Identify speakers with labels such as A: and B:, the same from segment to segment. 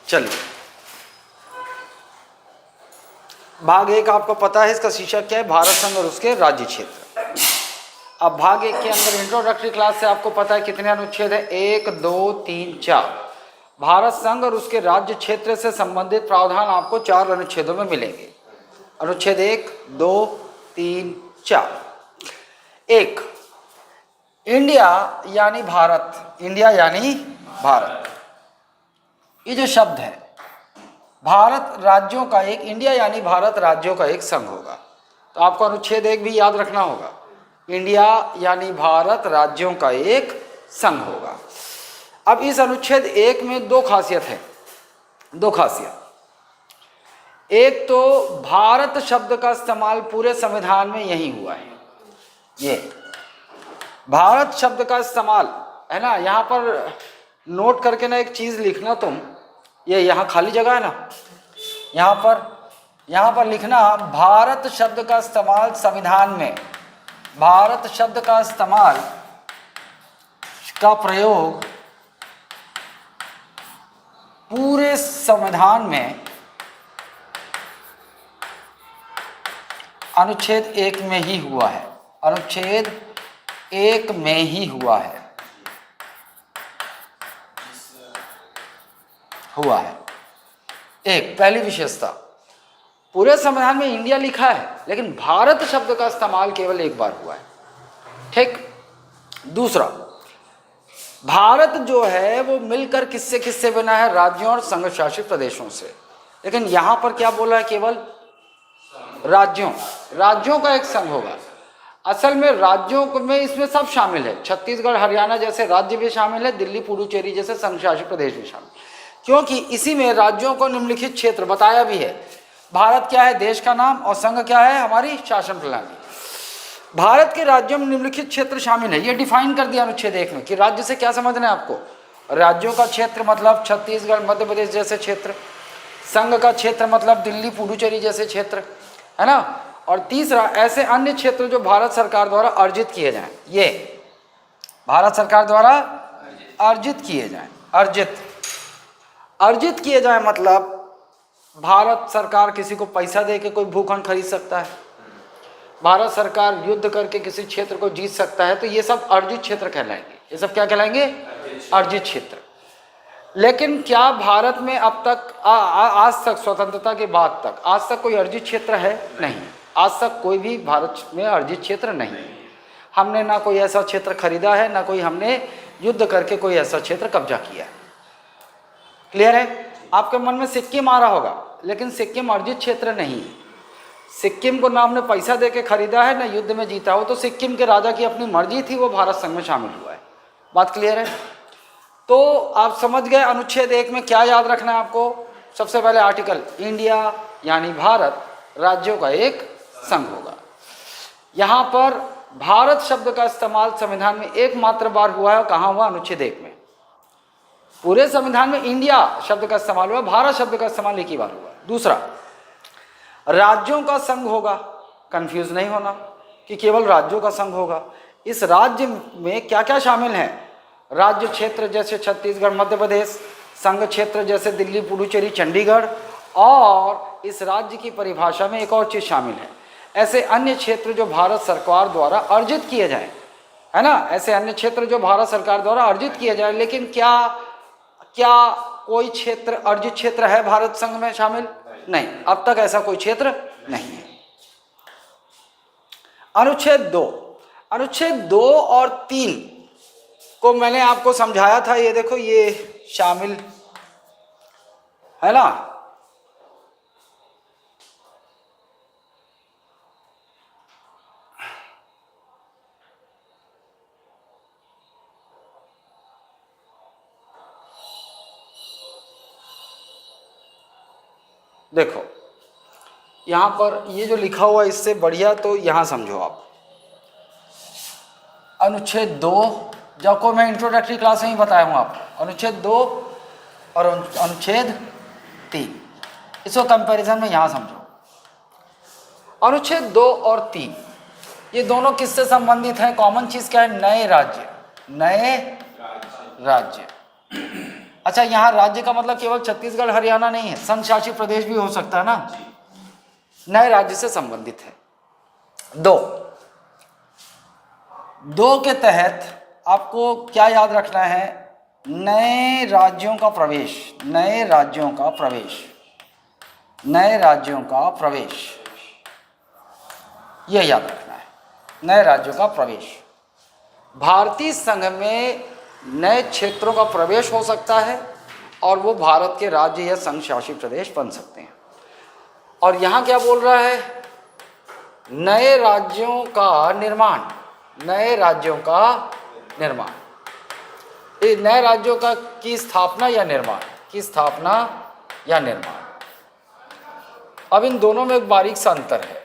A: चलिए, भाग एक आपको पता है, इसका शीर्षक क्या है? भारत संघ और उसके राज्य क्षेत्र। अब भाग एक के अंदर इंट्रोडक्टरी क्लास से आपको पता है कितने अनुच्छेद है? 1, 2, 3, 4। भारत संघ और उसके राज्य क्षेत्र से संबंधित प्रावधान आपको 4 अनुच्छेदों में मिलेंगे। अनुच्छेद 1, 2, 3, 4। 1, इंडिया यानी भारत। इंडिया यानी भारत, ये जो शब्द है, भारत राज्यों का एक, इंडिया यानी भारत राज्यों का एक संघ होगा। तो आपको अनुच्छेद 1 भी याद रखना होगा, इंडिया यानी भारत राज्यों का एक संघ होगा। अब इस अनुच्छेद 1 में दो खासियत है, दो खासियत। एक तो भारत शब्द का इस्तेमाल पूरे संविधान में यही हुआ है। ये भारत शब्द का इस्तेमाल है ना, यहाँ पर नोट करके ना एक चीज लिखना तुम, ये यहाँ खाली जगह है ना, यहाँ पर लिखना भारत शब्द का इस्तेमाल संविधान में, भारत शब्द का इस्तेमाल का प्रयोग पूरे संविधान में अनुच्छेद 1 में ही हुआ है। अनुच्छेद 1 में ही हुआ है, एक पहली विशेषता। पूरे संविधान में इंडिया लिखा है, लेकिन भारत शब्द का इस्तेमाल केवल एक बार हुआ है। ठीक। दूसरा, भारत जो है वो मिलकर किससे किससे बना है? राज्यों और संघ शासित प्रदेशों से। लेकिन यहां पर क्या बोला है? केवल राज्यों, राज्यों का एक संघ होगा। असल में राज्यों में इसमें सब शामिल है, छत्तीसगढ़ हरियाणा जैसे राज्य भी शामिल है, दिल्ली पुडुचेरी जैसे संघ शासित प्रदेश भी शामिल, क्योंकि इसी में राज्यों को निम्नलिखित क्षेत्र बताया भी है। भारत क्या है? देश का नाम, और संघ क्या है? हमारी शासन प्रणाली। भारत के राज्यों में निम्नलिखित क्षेत्र शामिल है, ये डिफाइन कर दिया अनुच्छेद 1 में कि राज्य से क्या समझना है आपको। राज्यों का क्षेत्र मतलब छत्तीसगढ़ मध्य प्रदेश जैसे क्षेत्र, संघ का क्षेत्र मतलब दिल्ली पुडुचेरी जैसे क्षेत्र, है ना। और तीसरा, ऐसे अन्य क्षेत्र जो भारत सरकार द्वारा अर्जित किए जाएं, ये भारत सरकार द्वारा अर्जित किए जाएं। अर्जित किए जाएं मतलब भारत सरकार किसी को पैसा दे के कोई भूखंड खरीद सकता है, भारत सरकार युद्ध करके किसी क्षेत्र को जीत सकता है, तो ये सब अर्जित क्षेत्र कहलाएंगे। ये सब क्या कहलाएंगे? अर्जित क्षेत्र। लेकिन क्या भारत में अब तक आज तक, स्वतंत्रता के बाद तक, आज तक कोई अर्जित क्षेत्र है? नहीं, आज तक कोई भी भारत में अर्जित क्षेत्र नहीं है। हमने ना कोई ऐसा क्षेत्र खरीदा है, ना कोई हमने युद्ध करके कोई ऐसा क्षेत्र कब्जा किया है। क्लियर है? आपके मन में सिक्किम आ रहा होगा, लेकिन सिक्किम अर्जित क्षेत्र नहीं है। सिक्किम को ना हमने पैसा दे के खरीदा है, ना युद्ध में जीता हो, तो सिक्किम के राजा की अपनी मर्जी थी, वो भारत संघ में शामिल हुआ है। बात क्लियर है? तो आप समझ गए अनुच्छेद 1 में क्या याद रखना है आपको। सबसे पहले आर्टिकल, इंडिया यानी भारत राज्यों का एक संघ होगा। यहाँ पर भारत शब्द का इस्तेमाल संविधान में एकमात्र बार हुआ है, कहाँ हुआ? अनुच्छेद 1 में। पूरे संविधान में इंडिया शब्द का इस्तेमाल हुआ, भारत शब्द का इस्तेमाल एक ही बार हुआ। दूसरा, राज्यों का संघ होगा, कंफ्यूज नहीं होना कि केवल राज्यों का संघ होगा। इस राज्य में क्या क्या शामिल है? राज्य क्षेत्र जैसे छत्तीसगढ़ मध्य प्रदेश, संघ क्षेत्र जैसे दिल्ली पुडुचेरी चंडीगढ़, और इस राज्य की परिभाषा में एक और चीज शामिल है, ऐसे अन्य क्षेत्र जो भारत सरकार द्वारा अर्जित किए जाएं, है ना, ऐसे अन्य क्षेत्र जो भारत सरकार द्वारा अर्जित किए जाएं। लेकिन क्या कोई क्षेत्र अर्जित क्षेत्र है भारत संघ में शामिल? नहीं, अब तक ऐसा कोई क्षेत्र नहीं है। अनुच्छेद 2 और 3 को मैंने आपको समझाया था, ये देखो ये शामिल है ना। देखो यहां पर ये जो लिखा हुआ, इससे बढ़िया तो यहां समझो आप। अनुच्छेद 2 जब को मैं इंट्रोडक्टरी क्लास में ही बताया हूँ आपको, अनुच्छेद 2 और अनुच्छेद 3, इसको कंपैरिजन में यहाँ समझो। अनुच्छेद 2 और 3 ये दोनों किससे संबंधित हैं? कॉमन चीज क्या है? नए राज्य। अच्छा, यहाँ राज्य का मतलब केवल छत्तीसगढ़ हरियाणा नहीं है, संघ शासित प्रदेश भी हो सकता है ना, नए राज्य से संबंधित है। दो के तहत आपको क्या याद रखना है, नए राज्यों का प्रवेश, नए राज्यों का प्रवेश, नए राज्यों का प्रवेश, यह याद रखना है, नए राज्यों का प्रवेश। भारतीय संघ में नए क्षेत्रों का प्रवेश हो सकता है और वो भारत के राज्य या संघ शासित प्रदेश बन सकते हैं। और यहाँ क्या बोल रहा है, नए राज्यों का निर्माण, नए राज्यों का निर्माण, ये नए राज्यों का की स्थापना या निर्माण, की स्थापना या निर्माण। अब इन दोनों में एक बारीक सा अंतर है।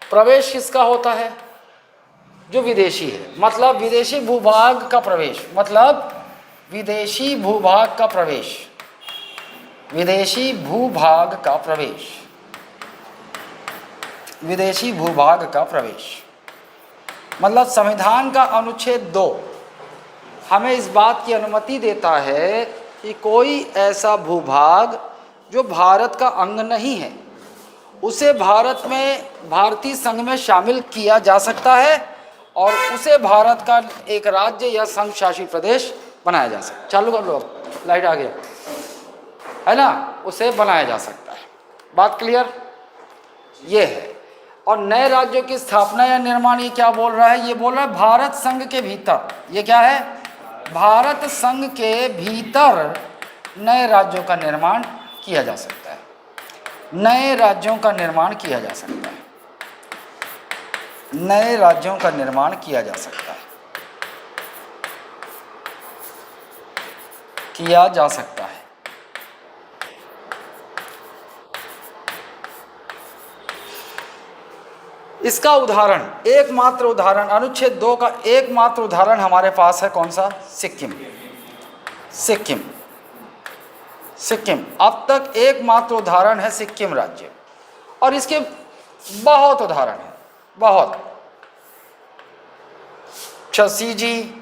A: प्रवेश किसका होता है, जो विदेशी है, मतलब विदेशी भूभाग का प्रवेश, मतलब विदेशी भूभाग का प्रवेश, विदेशी भूभाग का प्रवेश, विदेशी भूभाग का प्रवेश। मतलब संविधान का अनुच्छेद 2 हमें इस बात की अनुमति देता है कि कोई ऐसा भूभाग जो भारत का अंग नहीं है उसे भारत में, भारतीय संघ में शामिल किया जा सकता है और उसे भारत का एक राज्य या संघ शासित प्रदेश बनाया जा सकता है। चालू कर लो, अब लाइट आ गया है ना, उसे बनाया जा सकता है। बात क्लियर, ये है। और नए राज्यों की स्थापना या निर्माण ये क्या बोल रहा है, ये बोल रहा है भारत संघ के भीतर, ये क्या है, भारत संघ के भीतर नए राज्यों का निर्माण किया जा सकता है, नए राज्यों का निर्माण किया जा सकता है, नए राज्यों का निर्माण किया जा सकता है, किया जा सकता है। इसका उदाहरण, एकमात्र उदाहरण, अनुच्छेद 2 का एकमात्र उदाहरण हमारे पास है, कौन सा, सिक्किम। सिक्किम, सिक्किम अब तक एकमात्र उदाहरण है सिक्किम राज्य, और इसके बहुत उदाहरण हैं, बहुत। छसीजी,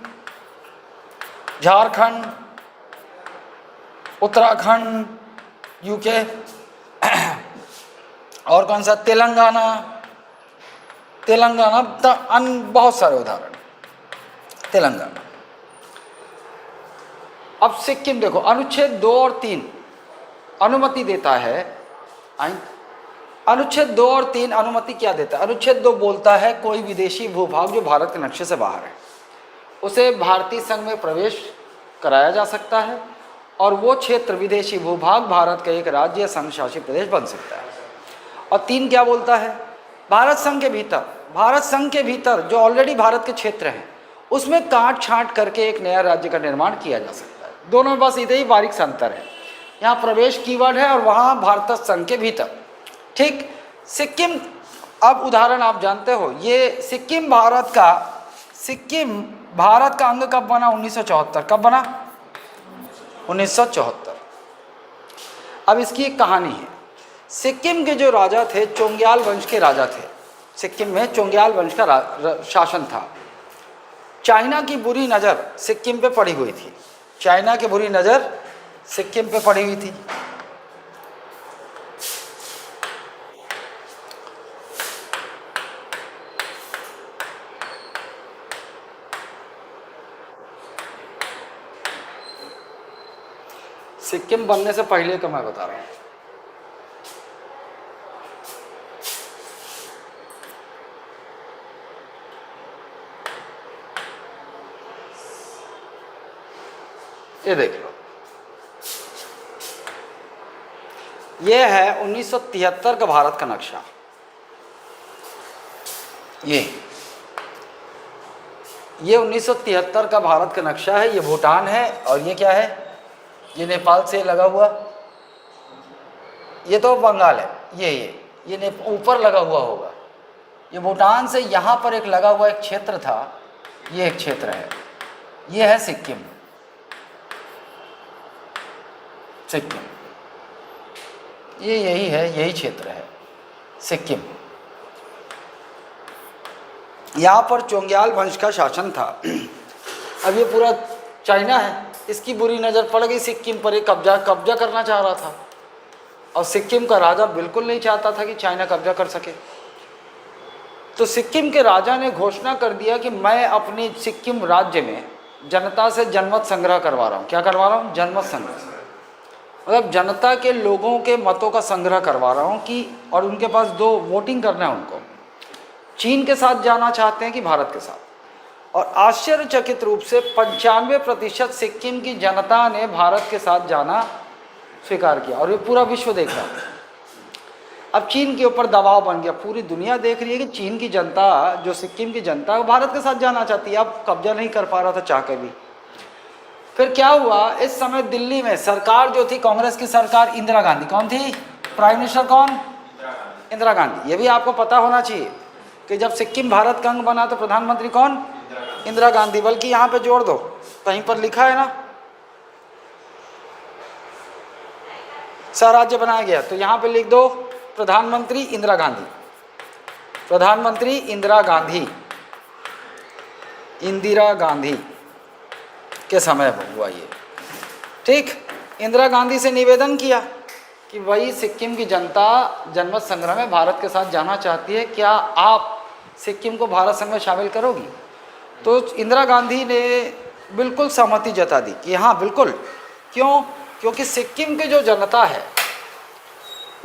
A: झारखंड, उत्तराखंड, यूके, और कौन सा, तेलंगाना, तेलंगाना, बहुत सारे उदाहरण, तेलंगाना। अब सिक्किम देखो, अनुच्छेद 2 और 3 अनुमति देता है, अनुच्छेद 2 और 3 अनुमति क्या देता है, अनुच्छेद 2 बोलता है कोई विदेशी भूभाग जो भारत के नक्शे से बाहर है उसे भारतीय संघ में प्रवेश कराया जा सकता है और वो क्षेत्र, विदेशी भूभाग, भारत का एक राज्य या संघ शासित प्रदेश बन सकता है। और 3 क्या बोलता है, भारत संघ के भीतर, भारत संघ के भीतर जो ऑलरेडी भारत के क्षेत्र हैं उसमें काट छांट करके एक नया राज्य का निर्माण किया जा सकता है। दोनों में बस इतने ही बारीक सा अंतर है, यहाँ प्रवेश कीवर्ड है और वहाँ भारत संघ के भीतर। ठीक, सिक्किम, अब उदाहरण आप जानते हो, ये सिक्किम भारत का अंग कब बना, 1974। कब बना, 1974। अब इसकी एक कहानी है। सिक्किम के जो राजा थे, चोंग्याल वंश के राजा थे। सिक्किम में चोंग्याल वंश का शासन था। चाइना की बुरी नज़र सिक्किम पे पड़ी हुई थी, चाइना की बुरी नज़र सिक्किम पे पड़ी हुई थी। सिक्किम बनने से पहले का मैं बता रहा हूँ। ये देख लो, ये है 1973 का भारत का नक्शा। ये 1973 का भारत का नक्शा है। ये भूटान है और ये क्या है, ये नेपाल से लगा हुआ, ये तो बंगाल है, ये ऊपर लगा हुआ होगा। ये भूटान से यहाँ पर एक लगा हुआ एक क्षेत्र था, ये एक क्षेत्र है, ये है सिक्किम। सिक्किम ये यही है, यही क्षेत्र है सिक्किम। यहाँ पर चोंग्याल वंश का शासन था। अब ये पूरा चाइना है, इसकी बुरी नज़र पड़ गई सिक्किम पर, एक कब्जा करना चाह रहा था। और सिक्किम का राजा बिल्कुल नहीं चाहता था कि चाइना कब्जा कर सके। तो सिक्किम के राजा ने घोषणा कर दिया कि मैं अपने सिक्किम राज्य में जनता से जनमत संग्रह करवा रहा हूँ। क्या करवा रहा हूँ? जनमत संग्रह, मतलब जनता के लोगों के मतों का संग्रह करवा रहा हूँ कि, और उनके पास दो वोटिंग करना है उनको, चीन के साथ जाना चाहते हैं कि भारत के साथ। और आश्चर्यचकित रूप से 95% सिक्किम की जनता ने भारत के साथ जाना स्वीकार किया, और ये पूरा विश्व देख रहा था। अब चीन के ऊपर दबाव बन गया, पूरी दुनिया देख रही है कि चीन की जनता, जो सिक्किम की जनता है, वो भारत के साथ जाना चाहती है। अब कब्जा नहीं कर पा रहा था चाह के भी। फिर क्या हुआ, इस समय दिल्ली में सरकार जो थी, कांग्रेस की सरकार, इंदिरा गांधी। कौन थी प्राइम मिनिस्टर? कौन? इंदिरा गांधी। ये भी आपको पता होना चाहिए कि जब सिक्किम भारत का अंग बना तो प्रधानमंत्री कौन? इंदिरा गांधी। बल्कि यहाँ पे जोड़ दो, कहीं पर लिखा है ना स्वराज्य बनाया गया, तो यहाँ पे लिख दो प्रधानमंत्री इंदिरा गांधी। प्रधानमंत्री इंदिरा गांधी, इंदिरा गांधी के समय हुआ ये। ठीक, इंदिरा गांधी से निवेदन किया कि वही सिक्किम की जनता जनमत संग्रह में भारत के साथ जाना चाहती है, क्या आप सिक्किम को भारत संघ में शामिल करोगी? तो इंदिरा गांधी ने बिल्कुल सहमति जता दी कि हाँ बिल्कुल। क्यों? क्योंकि सिक्किम की जो जनता है,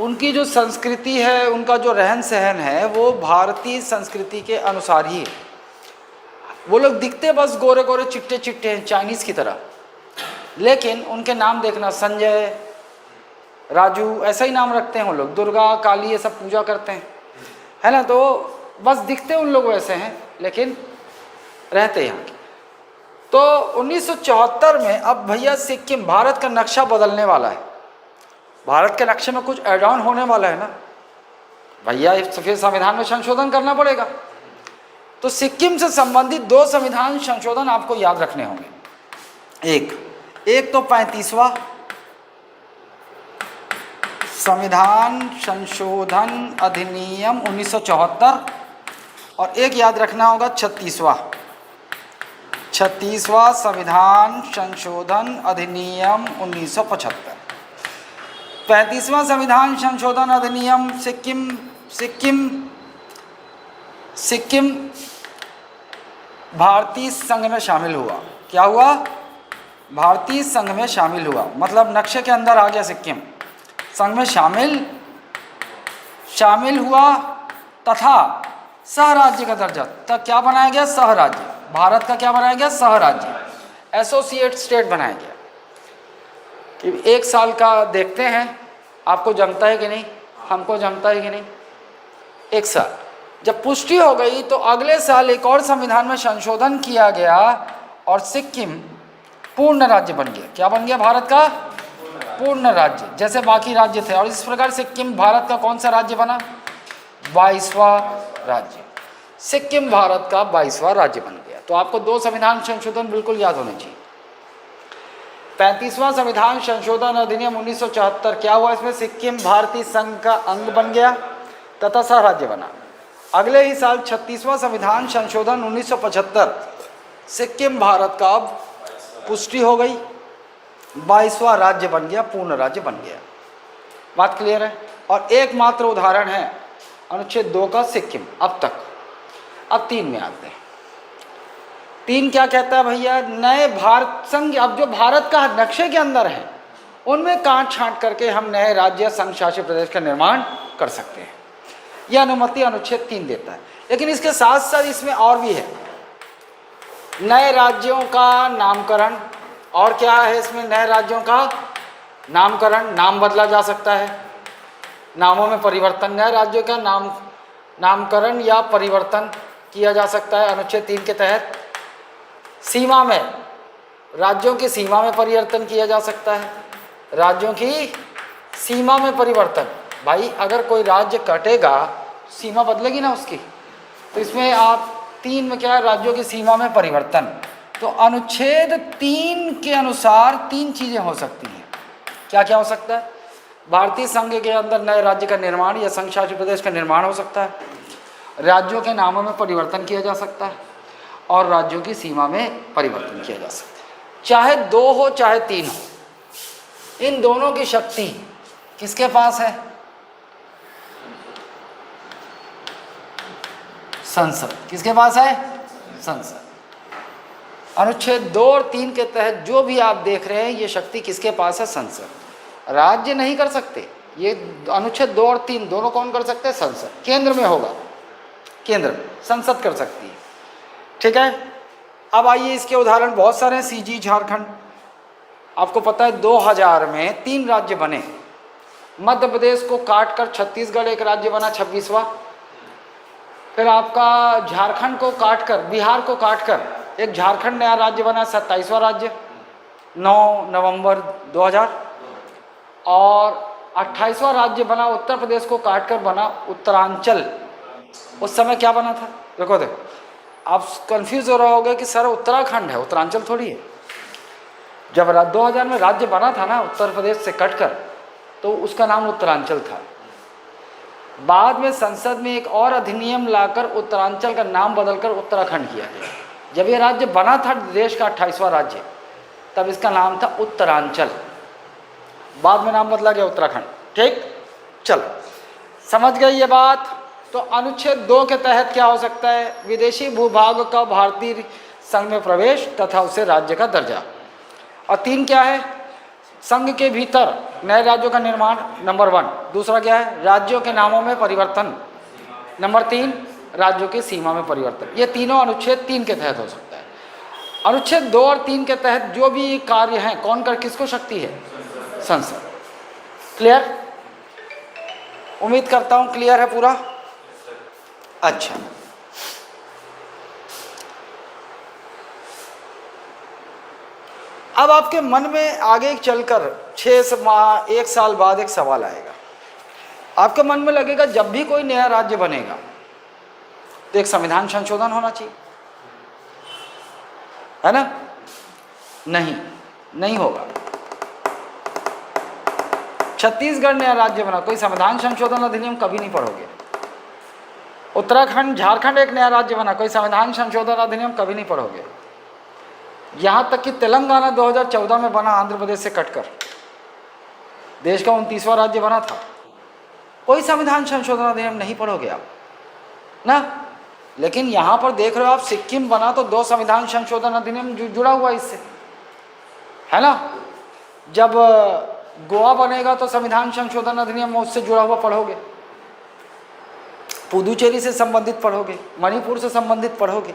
A: उनकी जो संस्कृति है, उनका जो रहन सहन है, वो भारतीय संस्कृति के अनुसार ही है। वो लोग दिखते बस गोरे गोरे चिट्टे चिट्टे हैं, चाइनीज़ की तरह, लेकिन उनके नाम देखना, संजय, राजू, ऐसा ही नाम रखते हैं वो लोग। दुर्गा, काली, ये सब पूजा करते हैं, है ना। तो बस दिखते उन लोग वैसे हैं, लेकिन रहते यहाँ के। तो 1974 में अब भैया सिक्किम, भारत का नक्शा बदलने वाला है। भारत के नक्शे में कुछ एड ऑन होने वाला है ना भैया, फिर संविधान में संशोधन करना पड़ेगा। तो सिक्किम से संबंधित 2 संविधान संशोधन आपको याद रखने होंगे। एक तो 35वां संविधान संशोधन अधिनियम 1974, और एक याद रखना होगा 36वां संविधान संशोधन अधिनियम 1975। 35वां संविधान संशोधन अधिनियम सिक्किम भारतीय संघ में शामिल हुआ। क्या हुआ? भारतीय संघ में शामिल हुआ, मतलब नक्शे के अंदर आ गया सिक्किम, संघ में शामिल हुआ, तथा सह राज्य का दर्जा। तब क्या बनाया गया? सह राज्य। भारत का क्या बनाया गया? सह राज्य, एसोसिएट स्टेट बनाया गया। कि 1 साल का देखते हैं आपको जमता है कि नहीं, हमको जमता है कि नहीं। 1 साल जब पुष्टि हो गई तो अगले साल एक और संविधान में संशोधन किया गया और सिक्किम पूर्ण राज्य बन गया। क्या बन गया? भारत का पूर्ण राज्य, जैसे बाकी राज्य थे। और इस प्रकार सिक्किम भारत का कौन सा राज्य बना? 22वां राज्य। सिक्किम भारत का 22वां राज्य बन गया। तो आपको 2 संविधान संशोधन बिल्कुल याद होने चाहिए। 35वां संविधान संशोधन अधिनियम 1974, क्या हुआ इसमें? सिक्किम भारतीय संघ का अंग बन गया तथा सह राज्य बना। अगले ही साल 36वां संविधान संशोधन 1975, सिक्किम भारत का अब पुष्टि हो गई, 22वां राज्य बन गया, पूर्ण राज्य बन गया। बात क्लियर है? और एकमात्र उदाहरण है अनुच्छेद 2 का सिक्किम अब तक। अब 3 में आते हैं। 3 क्या कहता है भैया? नए भारत संघ, अब जो भारत का नक्शे के अंदर है उनमें काट छांट करके हम नए राज्य संघ शासित प्रदेश का निर्माण कर सकते हैं। यह अनुमति अनुच्छेद 3 देता है। लेकिन इसके साथ साथ इसमें और भी है, नए राज्यों का नामकरण। और क्या है इसमें? नए राज्यों का नामकरण, नाम बदला जा सकता है, नामों में परिवर्तन, नए राज्यों का नामकरण या परिवर्तन किया जा सकता है अनुच्छेद 3 के तहत। सीमा में, राज्यों की सीमा में परिवर्तन किया जा सकता है, राज्यों की सीमा में परिवर्तन। भाई अगर कोई राज्य कटेगा सीमा बदलेगी ना उसकी, तो इसमें आप 3 में क्या है? राज्यों की सीमा में परिवर्तन। तो अनुच्छेद 3 के अनुसार 3 चीज़ें हो सकती हैं। क्या क्या हो सकता है? भारतीय संघ के अंदर नए राज्य का निर्माण या संघ शासित प्रदेश का निर्माण हो सकता है, राज्यों के नामों में परिवर्तन किया जा सकता है, और राज्यों की सीमा में परिवर्तन किया जा सकता है। चाहे 2 हो चाहे 3 हो, इन दोनों की शक्ति किसके पास है? संसद। किसके पास है? संसद। अनुच्छेद 2 और 3 के तहत जो भी आप देख रहे हैं ये शक्ति किसके पास है? संसद। राज्य नहीं कर सकते, ये अनुच्छेद 2 और 3 दोनों कौन कर सकते हैं? संसद। केंद्र में होगा, केंद्र में संसद कर सकती है। ठीक है, अब आइए इसके उदाहरण बहुत सारे हैं। सीजी झारखंड, आपको पता है 2000 में 3 राज्य बने। मध्य प्रदेश को काटकर छत्तीसगढ़ एक राज्य बना, 26वां। फिर आपका झारखंड को काटकर, बिहार को काटकर एक झारखंड नया राज्य बना, 27वां राज्य, 9 नवंबर 2000। और 28वां राज्य बना, उत्तर प्रदेश को काटकर बना उत्तरांचल। उस समय क्या बना था? देखो आप कंफ्यूज हो रहे होगे कि सर उत्तराखंड है, उत्तरांचल थोड़ी है। जब 2000 में राज्य बना था ना उत्तर प्रदेश से कटकर, तो उसका नाम उत्तरांचल था। बाद में संसद में एक और अधिनियम लाकर उत्तरांचल का नाम बदलकर उत्तराखंड किया गया। जब ये राज्य बना था देश का 28वां राज्य, तब इसका नाम था उत्तरांचल, बाद में नाम बदला गया उत्तराखंड। ठीक, चलो समझ गई ये बात। तो अनुच्छेद 2 के तहत क्या हो सकता है? विदेशी भूभाग का भारतीय संघ में प्रवेश तथा उसे राज्य का दर्जा। और 3 क्या है? संघ के भीतर नए राज्यों का निर्माण, नंबर 1। दूसरा क्या है? राज्यों के नामों में परिवर्तन, नंबर 3। राज्यों की सीमा में परिवर्तन। ये तीनों अनुच्छेद 3 के तहत हो सकता है। अनुच्छेद 2 और 3 के तहत जो भी कार्य हैं कौन कर किसको शक्ति है? संसद। क्लियर? उम्मीद करता हूं क्लियर है पूरा। अच्छा, अब आपके मन में आगे चलकर 6 माह 1 साल बाद एक सवाल आएगा। आपके मन में लगेगा जब भी कोई नया राज्य बनेगा तो एक संविधान संशोधन होना चाहिए, है ना? नहीं होगा। छत्तीसगढ़ नया राज्य बना, कोई संविधान संशोधन अधिनियम कभी नहीं पढ़ोगे। उत्तराखंड, झारखंड एक नया राज्य बना, कोई संविधान संशोधन अधिनियम कभी नहीं पढ़ोगे। यहाँ तक कि तेलंगाना 2014 में बना आंध्र प्रदेश से कटकर, देश का 29वां राज्य बना था, कोई संविधान संशोधन अधिनियम नहीं पढ़ोगे आप ना। लेकिन यहाँ पर देख रहे हो आप, सिक्किम बना तो 2 संविधान संशोधन अधिनियम जुड़ा हुआ इससे, है ना। जब गोवा बनेगा तो संविधान संशोधन अधिनियम उससे जुड़ा हुआ पढ़ोगे, पुदुचेरी से संबंधित पढ़ोगे, मणिपुर से संबंधित पढ़ोगे।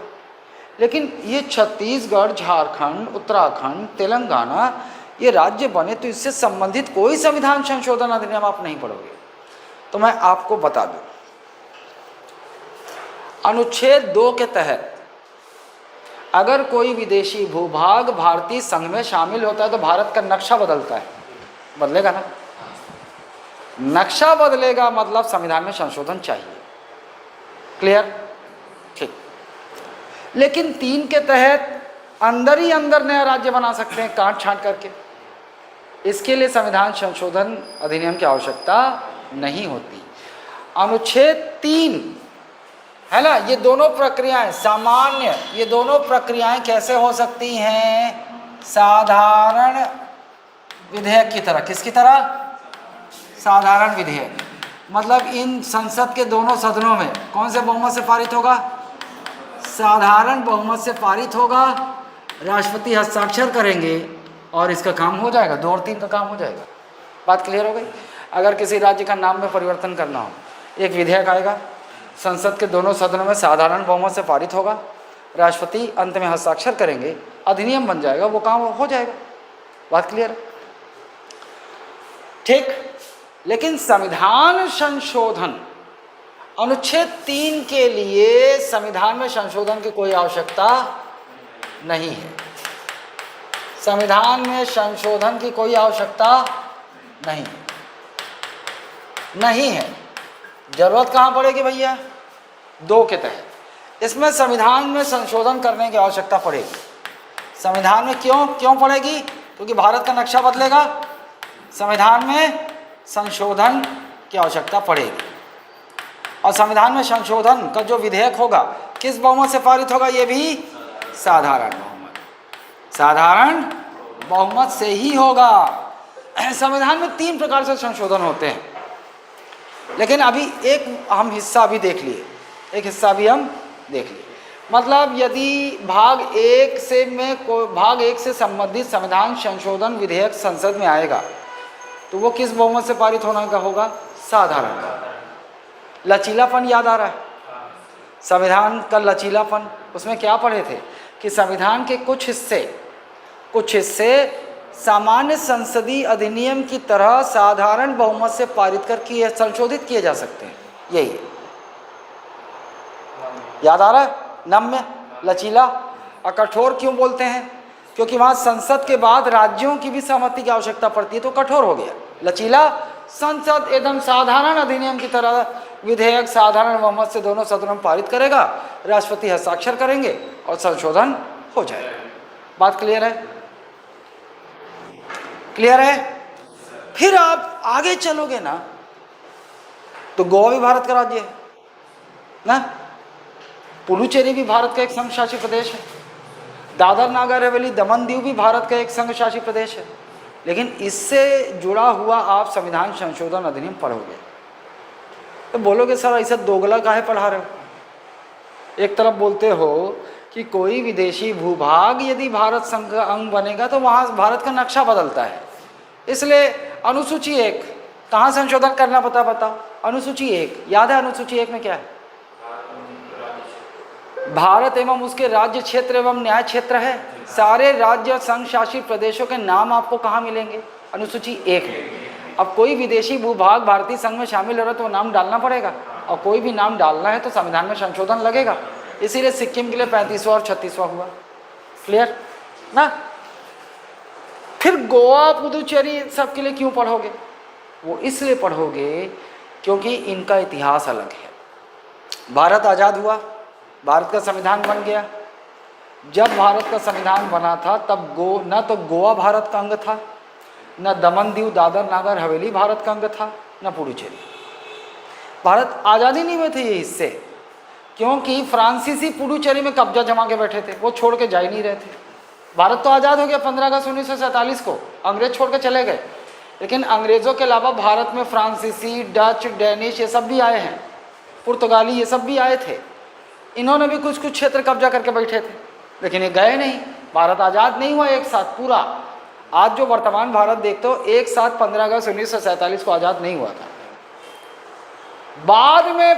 A: लेकिन ये छत्तीसगढ़, झारखंड, उत्तराखंड, तेलंगाना ये राज्य बने तो इससे संबंधित कोई संविधान संशोधन अधिनियम आप नहीं पढ़ोगे। तो मैं आपको बता दूं, अनुच्छेद 2 के तहत अगर कोई विदेशी भूभाग भारतीय संघ में शामिल होता है तो भारत का नक्शा बदलता है, बदलेगा ना। नक्शा बदलेगा मतलब संविधान में संशोधन चाहिए। क्लियर? ठीक। लेकिन 3 के तहत अंदर ही अंदर नया राज्य बना सकते हैं काट छांट करके, इसके लिए संविधान संशोधन अधिनियम की आवश्यकता नहीं होती। अनुच्छेद 3 है ना, ये दोनों प्रक्रियाएं सामान्य, ये दोनों प्रक्रियाएं कैसे हो सकती हैं? साधारण विधेयक की तरह। किसकी तरह? साधारण विधेयक। मतलब इन संसद के दोनों सदनों में कौन से बहुमत से पारित होगा? साधारण बहुमत से पारित होगा, राष्ट्रपति हस्ताक्षर करेंगे और इसका काम हो जाएगा, 2 और 3 का काम हो जाएगा। बात क्लियर हो गई? अगर किसी राज्य का नाम में परिवर्तन करना हो, एक विधेयक आएगा, संसद के दोनों सदनों में साधारण बहुमत से पारित होगा, राष्ट्रपति अंत में हस्ताक्षर करेंगे, अधिनियम बन जाएगा, वो काम हो जाएगा। बात क्लियर है? ठीक। लेकिन संविधान संशोधन, अनुच्छेद 3 के लिए संविधान में संशोधन की कोई आवश्यकता नहीं है। संविधान में संशोधन की कोई आवश्यकता नहीं है। जरूरत कहाँ पड़ेगी भैया? 2 के तहत इसमें संविधान में संशोधन करने की आवश्यकता पड़ेगी। संविधान में क्यों पड़ेगी? क्योंकि भारत का नक्शा बदलेगा, संविधान में संशोधन की आवश्यकता पड़ेगी। और संविधान में संशोधन का जो विधेयक होगा किस बहुमत से पारित होगा? ये भी साधारण बहुमत। साधारण बहुमत से ही होगा। संविधान में 3 प्रकार से संशोधन होते हैं, लेकिन अभी एक हम हिस्सा भी देख लिए, एक हिस्सा भी हम देख लिए। मतलब यदि भाग 1 से संबंधित संविधान संशोधन विधेयक संसद में आएगा तो वो किस बहुमत से पारित होने का होगा? साधारण। लचीलापन याद आ रहा है? संविधान का लचीलापन, उसमें क्या पढ़े थे कि संविधान के कुछ हिस्से सामान्य संसदीय अधिनियम की तरह साधारण बहुमत से पारित करके संशोधित किए जा सकते हैं। यही है, याद आ रहा है? नम्य, लचीला। और कठोर क्यों बोलते हैं? क्योंकि वहाँ संसद के बाद राज्यों की भी सहमति की आवश्यकता पड़ती है, तो कठोर हो गया। लचीला, संसद एकदम साधारण अधिनियम की तरह विधेयक साधारण बहुमत से दोनों सदनों में पारित करेगा, राष्ट्रपति हस्ताक्षर करेंगे और संशोधन हो जाएगा। बात क्लियर है? क्लियर है? फिर आप आगे चलोगे ना तो गोवा भी भारत का राज्य है ना, पुडुचेरी भी भारत का एक संघ शासित प्रदेश है, दादर नागर हवेली दमन दीव भी भारत का एक संघ शासित प्रदेश है। लेकिन इससे जुड़ा हुआ आप संविधान संशोधन अधिनियम पढ़ोगे तो बोलोगे सर ऐसा दोगला काहे पढ़ा रहे हो? एक तरफ बोलते हो कि कोई विदेशी भूभाग यदि भारत संघ का अंग बनेगा तो वहाँ भारत का नक्शा बदलता है, इसलिए अनुसूची 1 कहाँ संशोधन करना पता बताओ? अनुसूची 1 याद है? अनुसूची 1 में क्या है? भारत एवं उसके राज्य क्षेत्र एवं न्याय क्षेत्र है। सारे राज्य संघ शासित प्रदेशों के नाम आपको कहाँ मिलेंगे? अनुसूची 1 में। अब कोई विदेशी भूभाग भारतीय संघ में शामिल हो रहा है तो नाम डालना पड़ेगा, और कोई भी नाम डालना है तो संविधान में संशोधन लगेगा। इसीलिए सिक्किम के लिए 35वां और 36वां हुआ। क्लियर ना? फिर गोवा पुदुचेरी सबके लिए क्यों पढ़ोगे? वो इसलिए पढ़ोगे क्योंकि इनका इतिहास अलग है। भारत आज़ाद हुआ, भारत का संविधान बन गया। जब भारत का संविधान बना था तब न तो गोवा भारत का अंग था, न दमन दीव दादर नागर हवेली भारत का अंग था, न पुडुचेरी। भारत आज़ादी नहीं में थे ये हिस्से, क्योंकि फ्रांसीसी पुडुचेरी में कब्जा जमा के बैठे थे, वो छोड़ के जा ही नहीं रहे थे। भारत तो आज़ाद हो गया 15 अगस्त 1947 को, अंग्रेज छोड़ के चले गए। लेकिन अंग्रेज़ों के अलावा भारत में फ्रांसीसी, डच, डेनिश ये सब भी आए हैं, पुर्तगाली ये सब भी आए थे। इन्होंने भी कुछ क्षेत्र कब्जा करके बैठे थे, लेकिन ये गए नहीं। भारत आज़ाद नहीं हुआ एक साथ पूरा। आज जो वर्तमान भारत देखते हो एक साथ 15 अगस्त 1947 को आज़ाद नहीं हुआ था। बाद में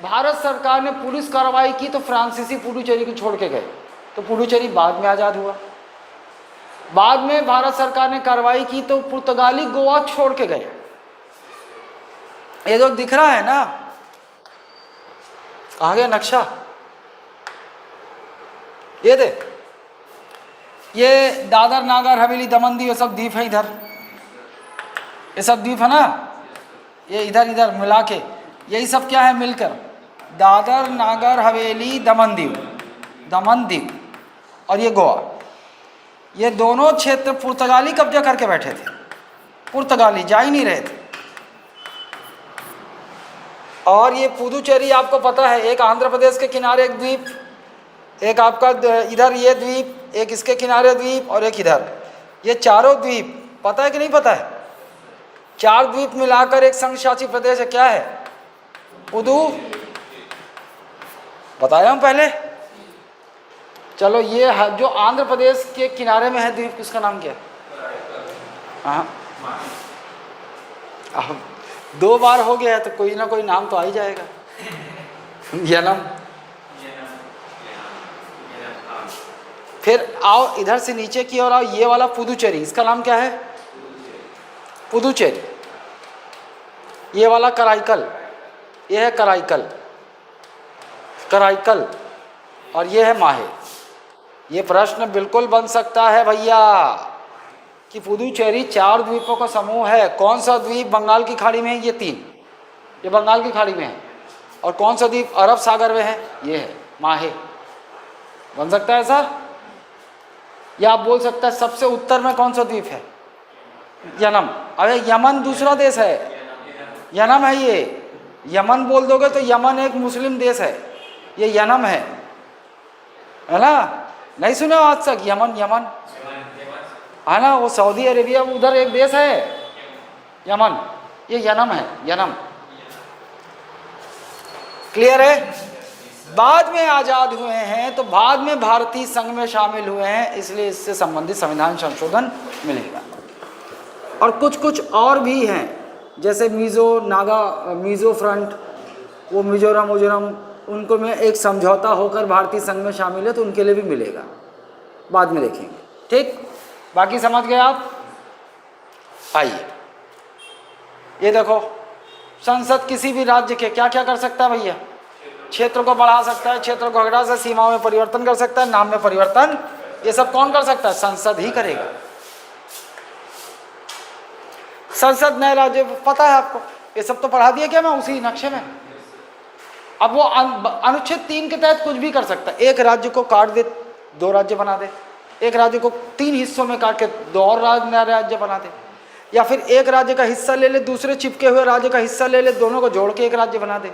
A: भारत सरकार ने पुलिस कार्रवाई की तो फ्रांसीसी पुडुचेरी को छोड़ के गए, तो पुडुचेरी बाद में आज़ाद हुआ। बाद में भारत सरकार ने कार्रवाई की तो पुर्तगाली गोवा छोड़ के गए। ये जो दिख रहा है ना, कहाँ गया नक्शा? ये देख, ये दादर नागर हवेली दमन दीव ये सब द्वीप है। इधर ये सब द्वीप है ना, ये इधर इधर मिला के यही सब क्या है मिलकर? दादर नागर हवेली दमन दीव और ये गोवा। ये दोनों क्षेत्र पुर्तगाली कब्जा करके बैठे थे, पुर्तगाली जा ही नहीं रहे थे। और ये पुदुचेरी आपको पता है, एक आंध्र प्रदेश के किनारे एक द्वीप, एक आपका इधर ये द्वीप, एक इसके किनारे द्वीप और एक इधर। ये चारों द्वीप पता है कि नहीं पता है? 4 द्वीप मिलाकर एक संघ शासित प्रदेश है। क्या है? पुदु, बताया हम पहले। चलो ये जो आंध्र प्रदेश के किनारे में है द्वीप, किसका नाम क्या है? हाँ, अब 2 बार हो गया है तो कोई ना कोई नाम तो आ ही जाएगा। यनम। फिर आओ इधर से नीचे की ओर आओ, ये वाला पुदुचेरी, इसका नाम क्या है? पुदुचेरी। ये वाला कराईकल, ये है कराईकल और ये है माहे। ये प्रश्न बिल्कुल बन सकता है भैया कि पुदुचेरी 4 द्वीपों का समूह है। कौन सा द्वीप बंगाल की खाड़ी में है? ये 3, ये बंगाल की खाड़ी में है। और कौन सा द्वीप अरब सागर में है? ये है माहे। बन सकता है ऐसा? या आप बोल सकता है सबसे उत्तर में कौन सा द्वीप है? यमन। अरे यमन दूसरा देश है, यमन है ये। यमन बोल दोगे तो यमन एक मुस्लिम देश है, ये यमन है ना? नहीं सुने आज तक? यमन है ना, वो सऊदी अरेबिया, उधर एक देश है यमन, ये यनम है, यनम। क्लियर है? बाद में आज़ाद हुए हैं तो बाद में भारतीय संघ में शामिल हुए हैं, इसलिए इससे संबंधित संविधान संशोधन मिलेगा। और कुछ कुछ और भी हैं, जैसे मिज़ो फ्रंट, वो मिजोरम उनको में एक समझौता होकर भारतीय संघ में शामिल है, तो उनके लिए भी मिलेगा, बाद में देखेंगे। ठीक, बाकी समझ गए आप? आइए, ये देखो, संसद किसी भी राज्य के क्या क्या कर सकता है भैया? क्षेत्र को बढ़ा सकता है, क्षेत्र को घटा सकता है, सीमाओं में परिवर्तन कर सकता है, नाम में परिवर्तन, ये सब कौन कर सकता है? संसद ही करेगा। संसद नए राज्य, पता है आपको, ये सब तो पढ़ा दिया क्या मैं उसी नक्शे में। अब वो अनुच्छेद 3 के तहत कुछ भी कर सकता है। एक राज्य को काट दे, 2 राज्य बना दे, एक राज्य को 3 हिस्सों में काट के 2 और नया राज्य बना दे, या फिर एक राज्य का हिस्सा ले ले, दूसरे चिपके हुए राज्य का हिस्सा ले ले, दोनों को जोड़ के एक राज्य बना दे,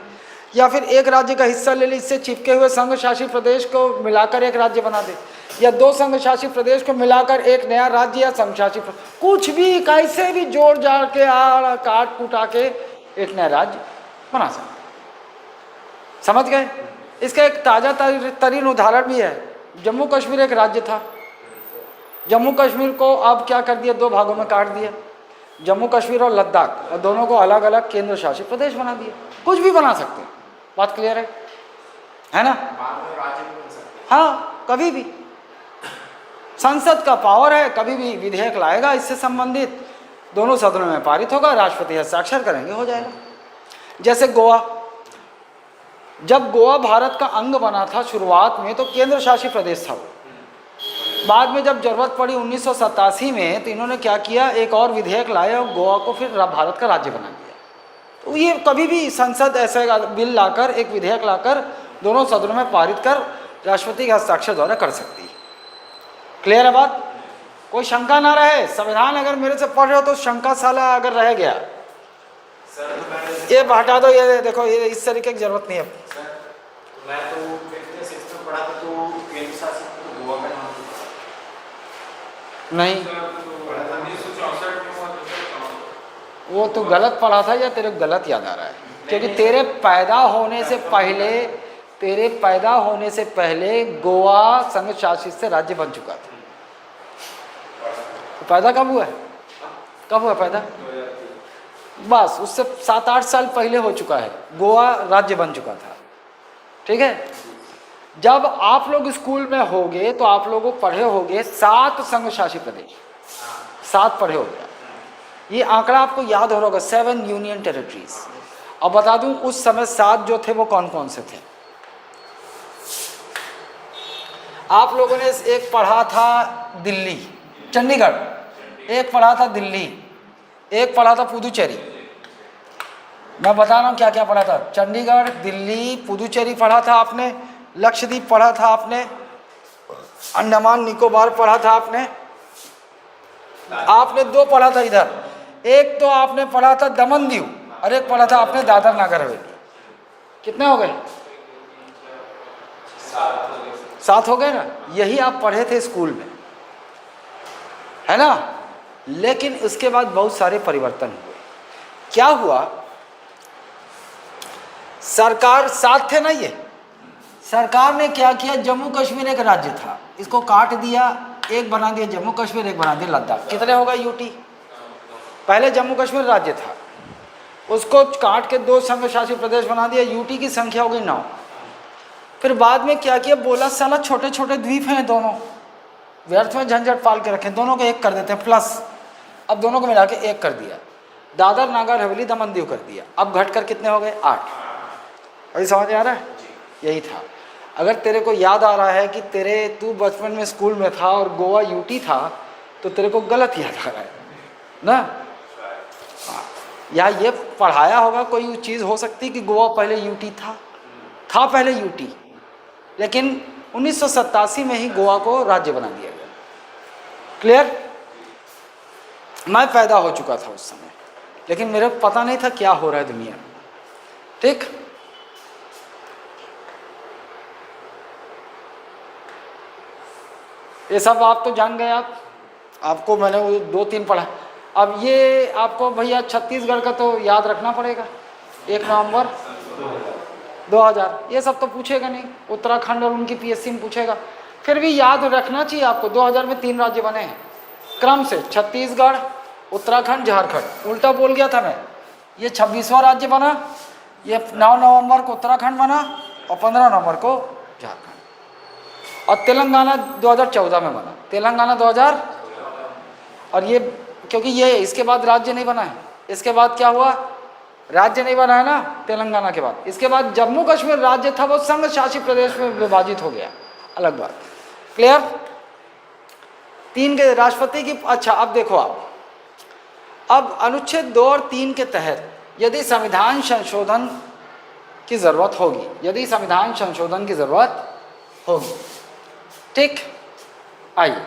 A: या फिर एक राज्य का हिस्सा ले ले, इससे चिपके हुए संघ शासित प्रदेश को मिलाकर एक राज्य बना दे, या 2 संघ शासित प्रदेश को मिलाकर एक नया राज्य या संघ शासित, कुछ भी कैसे भी जोड़ जाड़ के काट कुटा के एक नया राज्य बना सकते। समझ गए? इसका एक ताज़ा तरीन उदाहरण भी है। जम्मू कश्मीर एक राज्य था, जम्मू कश्मीर को अब क्या कर दिया, 2 भागों में काट दिया, जम्मू कश्मीर और लद्दाख, और दोनों को अलग अलग केंद्र शासित प्रदेश बना दिया। कुछ भी बना सकते हैं, बात क्लियर है ना? हाँ, कभी भी संसद का पावर है, कभी भी विधेयक लाएगा इससे संबंधित, दोनों सदनों में पारित होगा, राष्ट्रपति हस्ताक्षर करेंगे, हो जाएगा। जैसे गोवा, जब गोवा भारत का अंग बना था शुरुआत में तो केंद्र शासित प्रदेश था वो, बाद में जब जरूरत पड़ी 1987 में तो इन्होंने क्या किया, एक और विधेयक लाया और गोवा को फिर भारत का राज्य बना दिया। तो ये कभी भी संसद ऐसे बिल लाकर, एक विधेयक लाकर दोनों सदनों में पारित कर राष्ट्रपति के हस्ताक्षर द्वारा कर सकती है। क्लियर है बात? कोई शंका ना रहे। संविधान अगर मेरे से पढ़ रहे हो तो शंका साला अगर रह गया, ये हटा दो, ये देखो, ये इस तरीके की जरूरत नहीं है।
B: मैं तो 5th 6th में पढ़ा था तो केंद्र शासित तो गोवा का नाम
A: नहीं, वो तो गलत पढ़ा था या तेरे को गलत याद आ रहा है? क्योंकि तेरे पैदा होने से पहले गोवा संघ शासित से राज्य बन चुका था। तो पैदा कब हुआ है? कब हुआ पैदा? बस उससे 7-8 साल पहले हो चुका है, गोवा राज्य बन चुका था। ठीक है? जब आप लोग स्कूल में होगे तो आप लोगों को पढ़े होगे 7 संघ शासित प्रदेश, 7 पढ़े होगे। ये आंकड़ा आपको याद हो रहा होगा, 7 यूनियन टेरिटरीज। अब बता दूं उस समय 7 जो थे वो कौन कौन से थे। आप लोगों ने एक पढ़ा था दिल्ली, चंडीगढ़, एक पढ़ा था दिल्ली, एक पढ़ा था पुदुचेरी। मैं बता रहा हूँ क्या क्या पढ़ा था। चंडीगढ़, दिल्ली, पुदुचेरी पढ़ा था आपने, लक्षद्वीप पढ़ा था आपने, अंडमान निकोबार पढ़ा था आपने 2 पढ़ा था इधर, एक तो आपने पढ़ा था दमन दीव और एक पढ़ा था आपने दादर नगर हवेली। कितने हो गए? 7 हो गए ना। यही आप पढ़े थे स्कूल में, है ना? लेकिन उसके बाद बहुत सारे परिवर्तन हुए। क्या हुआ? सरकार 7 थे ना, ये सरकार ने क्या किया, जम्मू कश्मीर एक राज्य था, इसको काट दिया, एक बना दिया जम्मू कश्मीर, एक बना दिया लद्दाख। कितने हो गए यूटी? पहले जम्मू कश्मीर राज्य था, उसको काट के 2 संघ शासित प्रदेश बना दिया, यूटी की संख्या हो गई 9। फिर बाद में क्या किया, बोला साला छोटे छोटे द्वीप हैं दोनों, व्यर्थ में झंझट पाल के रखें, दोनों को एक कर देते हैं प्लस। अब दोनों को मिला के एक कर दिया, दादर नागर हवेली दमन दीव कर दिया। अब घट कर कितने हो गए? 8। अभी समझ आ रहा है? यही था। अगर तेरे को याद आ रहा है कि तू बचपन में स्कूल में था और गोवा यूटी था, तो तेरे को गलत याद आ रहा है ना। या ये पढ़ाया होगा कोई चीज़ हो सकती कि गोवा पहले यूटी था पहले यूटी, लेकिन 1987 में ही गोवा को राज्य बना दिया गया। क्लियर? मैं पैदा हो चुका था उस समय, लेकिन मेरे को पता नहीं था क्या हो रहा है दुनिया में। ठीक? ये सब आप तो जान गए। आप आपको मैंने वो 2-3 पढ़ा। अब ये आपको भैया छत्तीसगढ़ का तो याद रखना पड़ेगा, 1 नवंबर 2000, ये सब तो पूछेगा नहीं। उत्तराखंड और उनकी पीएससी में पूछेगा, फिर भी याद रखना चाहिए आपको। 2000 में 3 राज्य बने हैं क्रम से, छत्तीसगढ़, उत्तराखंड, झारखंड। उल्टा बोल गया था मैं, ये 26वां राज्य बना, ये 9 नवंबर को उत्तराखंड बना और 15 नवंबर को झारखंड। और तेलंगाना 2014 में बना, तेलंगाना 2000। और ये क्योंकि ये इसके बाद राज्य नहीं बना है, इसके बाद क्या हुआ, राज्य नहीं बना है ना तेलंगाना के बाद। इसके बाद जम्मू कश्मीर राज्य था, वो संघ शासित प्रदेश में विभाजित हो गया, अलग बात। क्लियर? 3 के राष्ट्रपति की। अच्छा अब देखो आप, अब अनुच्छेद 2 और 3 के तहत यदि संविधान संशोधन की ज़रूरत होगी, यदि संविधान संशोधन की ज़रूरत होगी, ठीक, आइए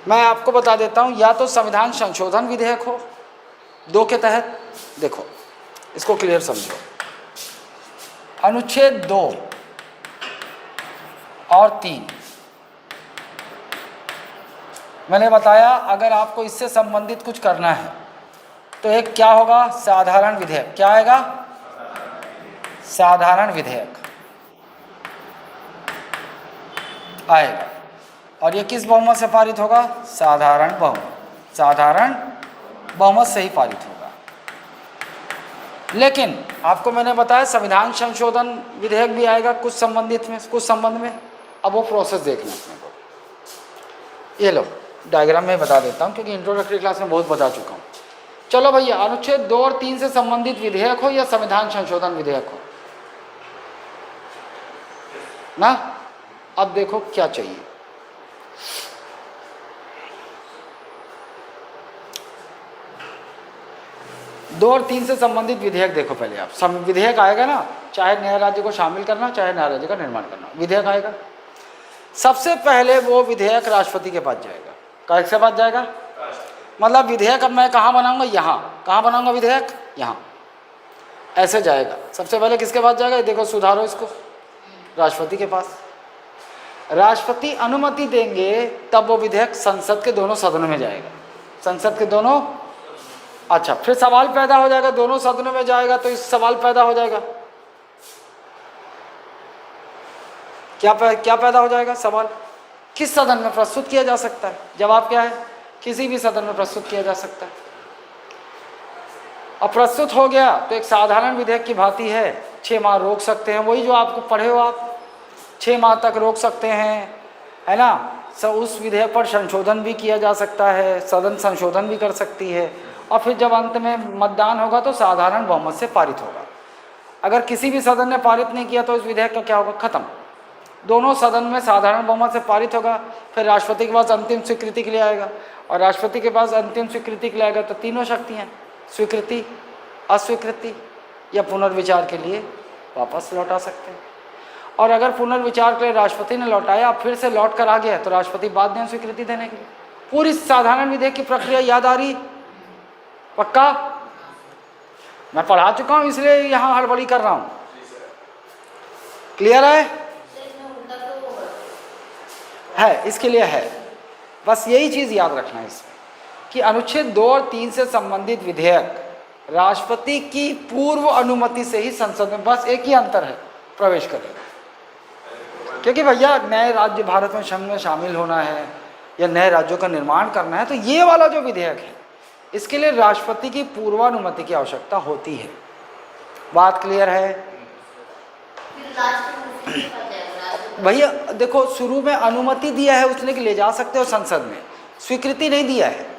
A: मैं आपको बता देता हूं। या तो संविधान संशोधन विधेयक हो 2 के तहत, देखो इसको क्लियर समझो, अनुच्छेद 2 और 3 मैंने बताया, अगर आपको इससे संबंधित कुछ करना है तो एक क्या होगा, साधारण विधेयक। क्या आएगा? साधारण विधेयक आएगा। और ये किस बहुमत से पारित होगा? साधारण बहुमत, साधारण बहुमत से ही पारित होगा। लेकिन आपको मैंने बताया संविधान संशोधन विधेयक भी आएगा कुछ संबंधित में, कुछ संबंध में। अब वो प्रोसेस देखना अपने को। ये लो डायग्राम में बता देता हूँ, क्योंकि इंट्रोडक्टरी क्लास में बहुत बता चुका हूँ। चलो भैया, अनुच्छेद 2 और 3 से संबंधित विधेयक हो या संविधान संशोधन विधेयक हो ना, अब देखो क्या चाहिए। दो और 3 से संबंधित विधेयक देखो पहले आप। विधेयक आएगा ना, चाहे नए राज्य को शामिल करना, चाहे नए राज्य का निर्माण करना, विधेयक आएगा। सबसे पहले वो विधेयक राष्ट्रपति के पास जाएगा। किसके पास जाएगा? मतलब विधेयक अब मैं कहाँ बनाऊंगा? यहाँ। कहाँ बनाऊंगा विधेयक? यहाँ। ऐसे जाएगा। सबसे पहले किसके पास जाएगा? देखो सुधारो इसको, राष्ट्रपति के पास। राष्ट्रपति अनुमति देंगे तब वो विधेयक संसद के दोनों सदनों में जाएगा। संसद के दोनों, अच्छा फिर सवाल पैदा हो जाएगा, दोनों सदनों में जाएगा तो इस सवाल पैदा हो जाएगा, क्या पैदा हो जाएगा सवाल? किस सदन में प्रस्तुत किया जा सकता है? जवाब क्या है? किसी भी सदन में प्रस्तुत किया जा सकता है। अब प्रस्तुत हो गया तो एक साधारण विधेयक की भांति है, 6 माह रोक सकते हैं, वही जो आपको पढ़े हो आप, 6 माह तक रोक सकते हैं, है ना। उस विधेयक पर संशोधन भी किया जा सकता है, सदन संशोधन भी कर सकती है, और फिर जब अंत में मतदान होगा तो साधारण बहुमत से पारित होगा। अगर किसी भी सदन ने पारित नहीं किया तो इस विधेयक का क्या होगा? खत्म। दोनों सदन में साधारण बहुमत से पारित होगा, फिर राष्ट्रपति के पास अंतिम स्वीकृति के लिए आएगा, और राष्ट्रपति के पास अंतिम स्वीकृति के लिए आएगा तो तीनों शक्तियाँ, स्वीकृति, अस्वीकृति या पुनर्विचार के लिए वापस लौटा सकते हैं। और अगर पुनर्विचार के लिए राष्ट्रपति ने लौटाया, फिर से लौट कर आ गया तो राष्ट्रपति बाध्य है स्वीकृति देने के लिए। पूरी साधारण विधेयक की प्रक्रिया याद आ रही? पक्का? मैं पढ़ा चुका हूँ इसलिए यहाँ हड़बड़ी कर रहा हूँ। क्लियर है? इसके लिए है, बस यही चीज़ याद रखना है इसमें कि अनुच्छेद 2 और 3 से संबंधित विधेयक राष्ट्रपति की पूर्व अनुमति से ही संसद में, बस एक ही अंतर है, प्रवेश करेगा। क्योंकि भैया नए राज्य भारत में संघ में शामिल होना है या नए राज्यों का निर्माण करना है, तो ये वाला जो विधेयक है इसके लिए राष्ट्रपति की पूर्वानुमति की आवश्यकता होती है। बात क्लियर है? भैया देखो, शुरू में अनुमति दिया है उसने कि ले जा सकते हो संसद में, स्वीकृति नहीं दिया है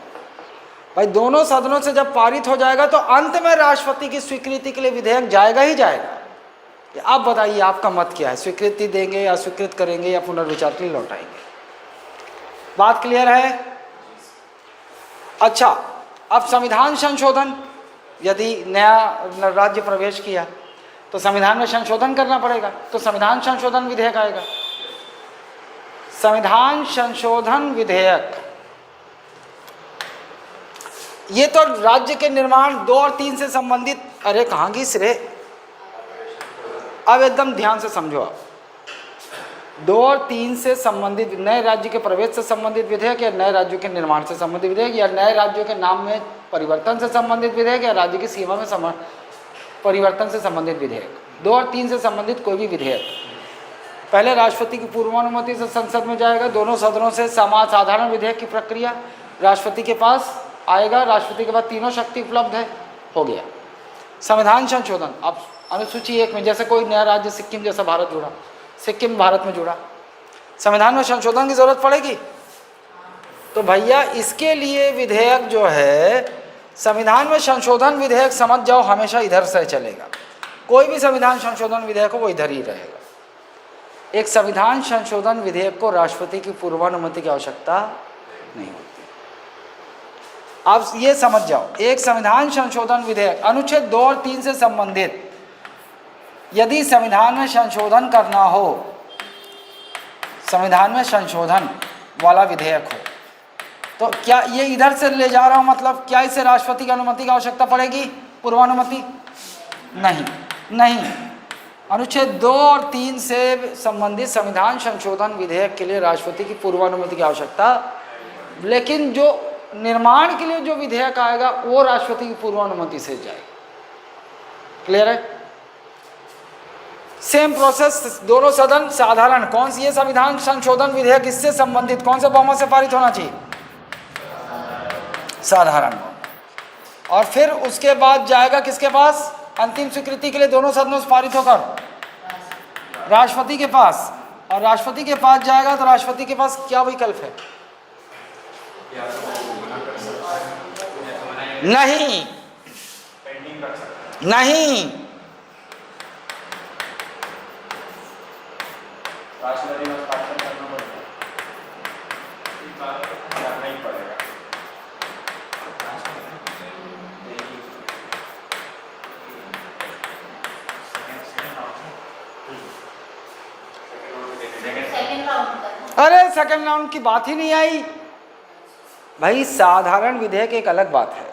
A: भाई। दोनों सदनों से जब पारित हो जाएगा तो अंत में राष्ट्रपति की स्वीकृति के लिए विधेयक जाएगा ही जाएगा। आप बताइए आपका मत क्या है? स्वीकृति देंगे या स्वीकृत करेंगे या पुनर्विचार के लिए लौटाएंगे? बात क्लियर है? अच्छा, अब संविधान संशोधन, यदि नया राज्य प्रवेश किया तो संविधान में संशोधन करना पड़ेगा, तो संविधान संशोधन विधेयक आएगा। संविधान संशोधन विधेयक, ये तो राज्य के निर्माण 2 और 3 से संबंधित। अरे कहाँ गई सिरे? अब एकदम ध्यान से समझो आप। 2 और 3 से संबंधित नए राज्य के प्रवेश से संबंधित विधेयक, या नए राज्यों के निर्माण से संबंधित विधेयक, या नए राज्यों के नाम में परिवर्तन से संबंधित विधेयक, या राज्य की सीमा में परिवर्तन से संबंधित विधेयक। 2 और 3 से संबंधित कोई भी विधेयक पहले राष्ट्रपति की पूर्वानुमति से संसद में जाएगा, दोनों सदनों से साधारण विधेयक की प्रक्रिया राष्ट्रपति के पास आएगा, राष्ट्रपति के पास तीनों शक्ति उपलब्ध है, हो गया। संविधान संशोधन, अब अनुसूची 1 में जैसे कोई नया राज्य सिक्किम जैसा भारत जुड़ा, सिक्किम भारत में जुड़ा, संविधान में संशोधन की जरूरत पड़ेगी। तो भैया इसके लिए विधेयक जो है, संविधान में संशोधन विधेयक समझ जाओ हमेशा इधर से चलेगा, कोई भी संविधान संशोधन विधेयक हो वो इधर ही रहेगा। एक संविधान संशोधन विधेयक को राष्ट्रपति की पूर्वानुमति की आवश्यकता नहीं होती। आप ये समझ जाओ, एक संविधान संशोधन विधेयक अनुच्छेद 2 और 3 से संबंधित यदि संविधान में संशोधन करना हो, संविधान में संशोधन वाला विधेयक हो, तो क्या ये इधर से ले जा रहा हूँ, मतलब क्या इसे राष्ट्रपति की अनुमति की आवश्यकता पड़ेगी, पूर्वानुमति? नहीं। अनुच्छेद 2 और 3 से संबंधित संविधान संशोधन विधेयक के लिए राष्ट्रपति की पूर्वानुमति की आवश्यकता, लेकिन जो निर्माण के लिए जो विधेयक आएगा वो राष्ट्रपति की पूर्वानुमति से जाएगा। क्लियर है? सेम प्रोसेस, दोनों सदन साधारण, कौन सी है संविधान संशोधन विधेयक, इससे संबंधित कौन से बहुमत से पारित होना चाहिए? साधारण बहुमत। और फिर उसके बाद जाएगा किसके पास? अंतिम स्वीकृति के लिए दोनों सदनों से पारित होकर राष्ट्रपति के पास, और राष्ट्रपति के पास जाएगा तो राष्ट्रपति के पास क्या विकल्प है? नहीं।
B: राष्ट्रपति में हस्ताक्षर करना पड़ेगा, करना ही पड़ेगा।
A: अरे सेकंड राउंड की बात ही नहीं आई भाई। साधारण विधेयक एक अलग बात है,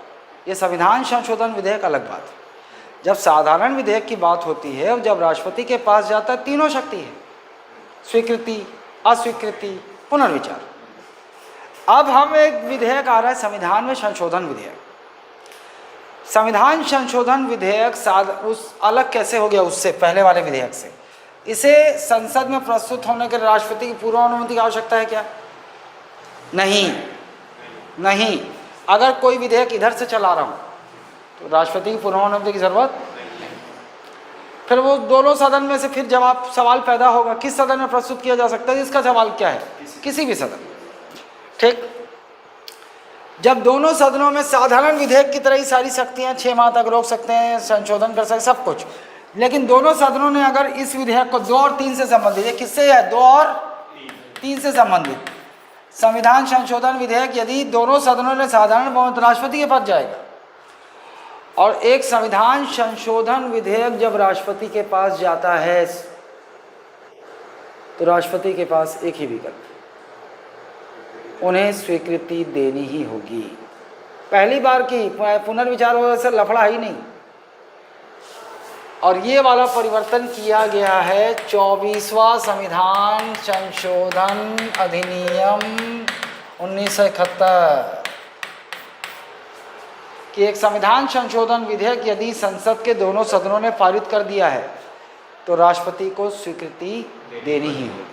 A: ये संविधान संशोधन विधेयक अलग बात है। जब साधारण विधेयक की बात होती है और जब राष्ट्रपति के पास जाता है, तीनों शक्ति है, स्वीकृति, अस्वीकृति, पुनर्विचार। अब हम एक विधेयक आ रहा है संविधान में संशोधन विधेयक। संविधान संशोधन विधेयक उस अलग कैसे हो गया उससे पहले वाले विधेयक से? इसे संसद में प्रस्तुत होने के राष्ट्रपति की पूर्वानुमति की आवश्यकता है क्या? नहीं। अगर कोई विधेयक इधर से चला रहा हूँ तो राष्ट्रपति की पूर्वानुमति की जरूरत नहीं। फिर वो दोनों सदन में से फिर जवाब सवाल पैदा होगा, किस सदन में प्रस्तुत किया जा सकता है? इसका सवाल क्या है? किसी भी सदन। ठीक। जब दोनों सदनों में साधारण विधेयक की तरह ही सारी शक्तियां 6 माह तक रोक सकते हैं, संशोधन कर सकते हैं, सब कुछ, लेकिन दोनों सदनों ने अगर इस विधेयक को 2 और 3 से संबंधित है, किससे है? 2 और 3 से संबंधित संविधान संशोधन विधेयक यदि दोनों सदनों ने साधारण बहुमत, राष्ट्रपति के पास जाएगा। और एक संविधान संशोधन विधेयक जब राष्ट्रपति के पास जाता है तो राष्ट्रपति के पास एक ही विकल्प, उन्हें स्वीकृति देनी ही होगी। पहली बार की पुनर्विचार हो से लफड़ा ही नहीं। और ये वाला परिवर्तन किया गया है 24वां संविधान संशोधन अधिनियम 1971 कि एक संविधान संशोधन विधेयक यदि संसद के दोनों सदनों ने पारित कर दिया है तो राष्ट्रपति को स्वीकृति देनी ही होगी।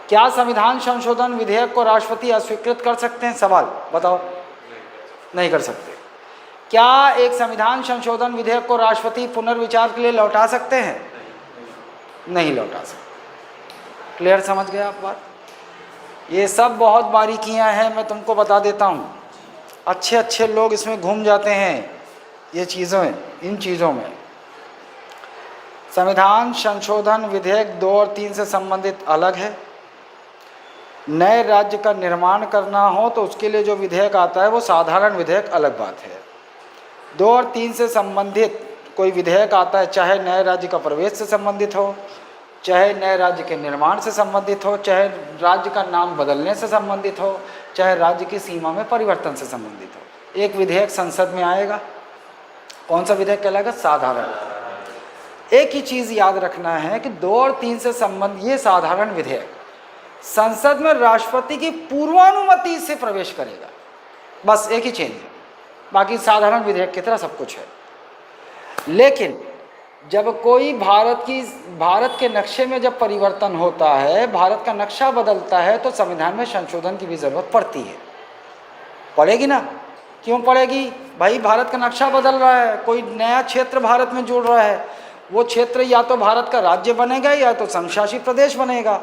A: क्या संविधान संशोधन विधेयक को राष्ट्रपति अस्वीकृत कर सकते हैं? सवाल बताओ। नहीं कर सकते। क्या एक संविधान संशोधन विधेयक को राष्ट्रपति पुनर्विचार के लिए लौटा सकते हैं? नहीं लौटा सकते। क्लियर समझ गए आप बात? ये सब बहुत बारीकियां हैं, मैं तुमको बता देता हूँ। अच्छे लोग इसमें घूम जाते हैं ये चीज़ों, इन चीज़ों में। संविधान संशोधन विधेयक 2 और 3 से संबंधित अलग है। नए राज्य का निर्माण करना हो तो उसके लिए जो विधेयक आता है वो साधारण विधेयक अलग बात है। 2 और 3 से संबंधित कोई विधेयक आता है, चाहे नए राज्य का प्रवेश से संबंधित हो, चाहे नए राज्य के निर्माण से संबंधित हो, चाहे राज्य का नाम बदलने से संबंधित हो, चाहे राज्य की सीमा में परिवर्तन से संबंधित हो, एक विधेयक संसद में आएगा। कौन सा विधेयक कहलाएगा? साधारण। एक ही चीज़ याद रखना है कि 2 और 3 से संबंध ये साधारण विधेयक संसद में राष्ट्रपति की पूर्वानुमति से प्रवेश करेगा, बस एक ही चेंज है, बाकी साधारण विधेयक की तरह सब कुछ है। लेकिन जब कोई भारत के नक्शे में जब परिवर्तन होता है, भारत का नक्शा बदलता है, तो संविधान में संशोधन की भी ज़रूरत पड़ती है, पड़ेगी ना। क्यों पड़ेगी भाई? भारत का नक्शा बदल रहा है, कोई नया क्षेत्र भारत में जुड़ रहा है, वो क्षेत्र या तो भारत का राज्य बनेगा या तो संघ शासित प्रदेश बनेगा।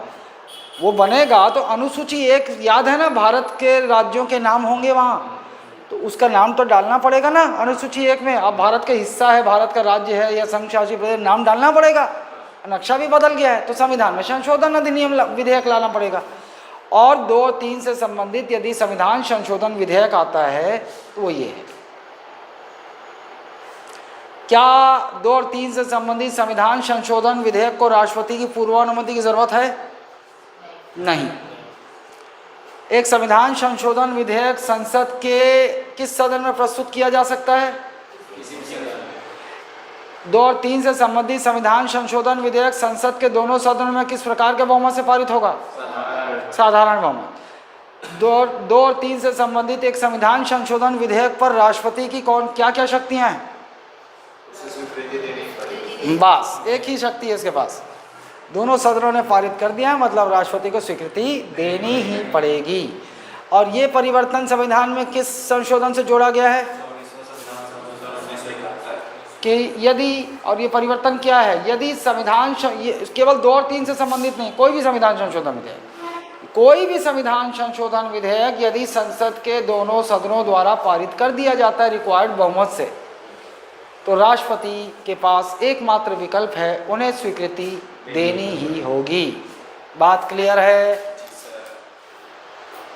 A: वो बनेगा तो अनुसूची 1 याद है ना, भारत के राज्यों के नाम होंगे वहाँ, तो उसका नाम तो डालना पड़ेगा ना अनुसूची 1 में। अब भारत का हिस्सा है, भारत का राज्य है या संघ शासित प्रदेश, नाम डालना पड़ेगा। नक्शा भी बदल गया है तो संविधान में संशोधन अधिनियम विधेयक लाना पड़ेगा। और 2 और 3 से संबंधित यदि संविधान संशोधन विधेयक आता है तो वो ये है। क्या 2 और 3 से संबंधित संविधान संशोधन विधेयक को राष्ट्रपति की पूर्वानुमति की जरूरत है? नहीं। एक संविधान संशोधन विधेयक संसद के किस सदन में प्रस्तुत किया जा सकता है? 2 और 3 से संबंधित संविधान संशोधन विधेयक संसद के दोनों सदनों में किस प्रकार के बहुमत से पारित होगा? साधारण बहुमत। 2 और 3 से संबंधित एक संविधान संशोधन विधेयक पर राष्ट्रपति की क्या क्या शक्तियां हैं? बस एक ही शक्ति है इसके पास, दोनों सदनों ने पारित कर दिया, मतलब राष्ट्रपति को स्वीकृति देनी ही पड़ेगी। और ये परिवर्तन संविधान में किस संशोधन से जोड़ा गया है कि यदि, और ये परिवर्तन क्या है, यदि संविधान केवल 2 और 3 से संबंधित नहीं, कोई भी संविधान संशोधन विधेयक, कोई भी संविधान संशोधन विधेयक यदि संसद के दोनों सदनों द्वारा पारित कर दिया जाता है रिक्वायर्ड बहुमत से, तो राष्ट्रपति के पास एकमात्र विकल्प है, उन्हें स्वीकृति देनी ही होगी। बात क्लियर है?